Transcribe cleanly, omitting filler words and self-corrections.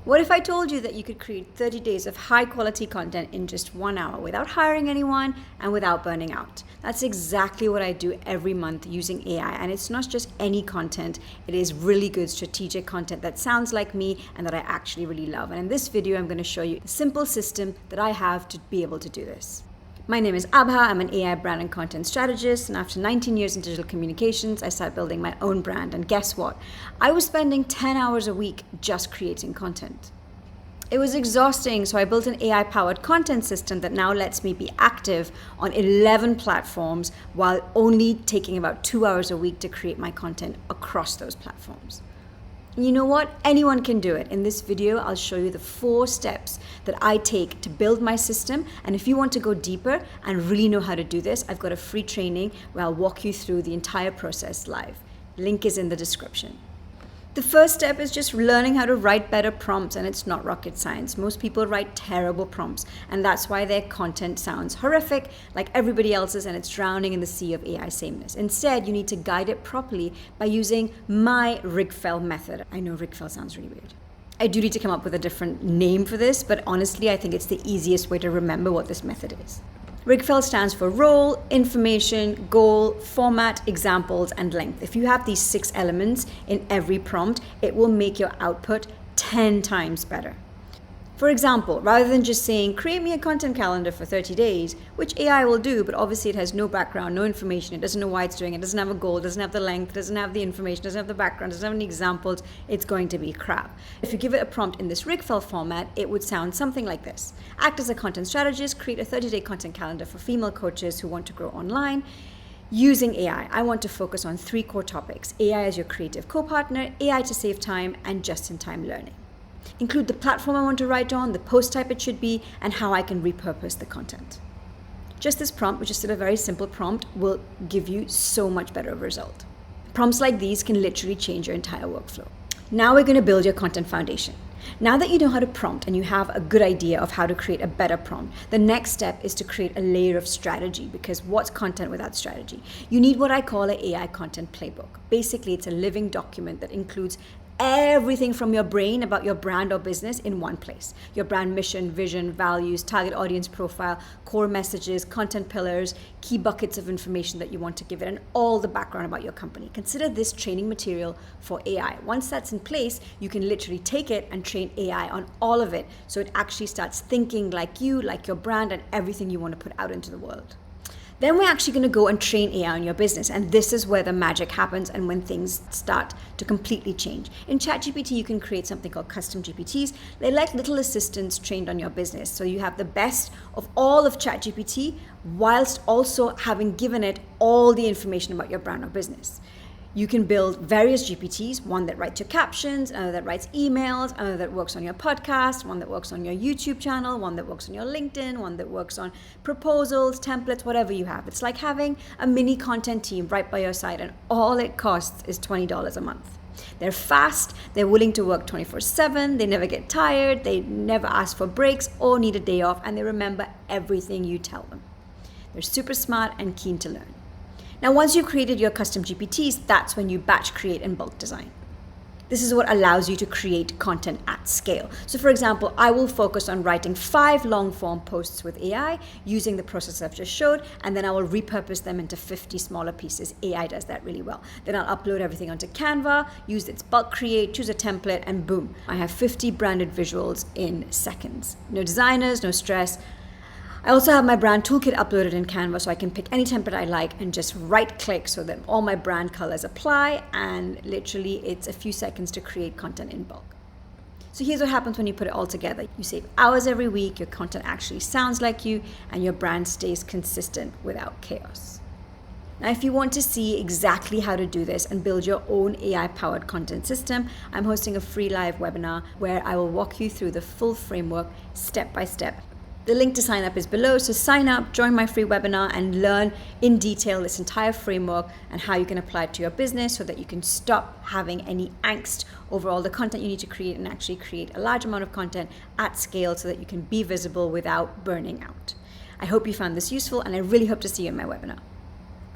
What if I told you that you could create 30 days of high quality content in just 1 hour without hiring anyone and without burning out? That's exactly what I do every month using AI. And it's not just any content, it is really good strategic content that sounds like me and that I actually really love. And in this video, I'm going to show you the simple system that I have to be able to do this. My name is Abha. I'm an AI brand and content strategist, and after 19 years in digital communications, I started building my own brand. And guess what? I was spending 10 hours a week just creating content. It was exhausting, so I built an AI-powered content system that now lets me be active on 11 platforms while only taking about 2 hours a week to create my content across those platforms. You know what? Anyone can do it. In this video, I'll show you the 4 steps that I take to build my system. And if you want to go deeper and really know how to do this, I've got a free training where I'll walk you through the entire process live. Link is in the description. The first step is just learning how to write better prompts, and it's not rocket science. Most people write terrible prompts, and that's why their content sounds horrific, like everybody else's, and it's drowning in the sea of AI sameness. Instead, you need to guide it properly by using my RIGFEL method. I know RIGFEL sounds really weird. I do need to come up with a different name for this, but honestly, I think it's the easiest way to remember what this method is. RIGFEL stands for role, information, goal, format, examples, and length. If you have these 6 elements in every prompt, it will make your output 10 times better. For example, rather than just saying, create me a content calendar for 30 days, which AI will do, but obviously it has no background, no information, it doesn't know why it's doing it, doesn't have a goal, doesn't have the length, doesn't have the information, doesn't have the background, doesn't have any examples, it's going to be crap. If you give it a prompt in this RIGFEL format, it would sound something like this. Act as a content strategist, create a 30-day content calendar for female coaches who want to grow online. Using AI, I want to focus on 3 core topics: AI as your creative co-partner, AI to save time, and just-in-time learning. Include the platform I want to write on, the post type it should be, and how I can repurpose the content. Just this prompt, which is still a very simple prompt, will give you so much better result. Prompts like these can literally change your entire workflow. Now we're going to build your content foundation. Now that you know how to prompt and you have a good idea of how to create a better prompt, the next step is to create a layer of strategy, because what's content without strategy? You need what I call an AI content playbook. Basically, it's a living document that includes everything from your brain about your brand or business in one place. Your brand mission, vision, values, target audience profile, core messages, content pillars, key buckets of information that you want to give it, and all the background about your company. Consider this training material for AI. Once that's in place, you can literally take it and train AI on all of it, so it actually starts thinking like you, like your brand, and everything you want to put out into the world. Then we're actually going to go and train AI on your business. And this is where the magic happens and when things start to completely change. In ChatGPT, you can create something called custom GPTs. They're like little assistants trained on your business. So you have the best of all of ChatGPT whilst also having given it all the information about your brand or business. You can build various GPTs, one that writes your captions, another that writes emails, another that works on your podcast, one that works on your YouTube channel, one that works on your LinkedIn, one that works on proposals, templates, whatever you have. It's like having a mini content team right by your side, and all it costs is $20 a month. They're fast, they're willing to work 24/7, they never get tired, they never ask for breaks or need a day off, and they remember everything you tell them. They're super smart and keen to learn. Now, once you've created your custom GPTs, that's when you batch create and bulk design. This is what allows you to create content at scale. So for example, I will focus on writing 5 long form posts with AI using the process I've just showed, and then I will repurpose them into 50 smaller pieces. AI does that really well. Then I'll upload everything onto Canva, use its bulk create, choose a template, and boom, I have 50 branded visuals in seconds. No designers, no stress. I also have my brand toolkit uploaded in Canva, so I can pick any template I like and just right click so that all my brand colors apply, and literally it's a few seconds to create content in bulk. So here's what happens when you put it all together. You save hours every week, your content actually sounds like you, and your brand stays consistent without chaos. Now, if you want to see exactly how to do this and build your own AI-powered content system, I'm hosting a free live webinar where I will walk you through the full framework step by step. The link to sign up is below, so sign up, join my free webinar, and learn in detail this entire framework and how you can apply it to your business so that you can stop having any angst over all the content you need to create and actually create a large amount of content at scale so that you can be visible without burning out. I hope you found this useful, and I really hope to see you in my webinar.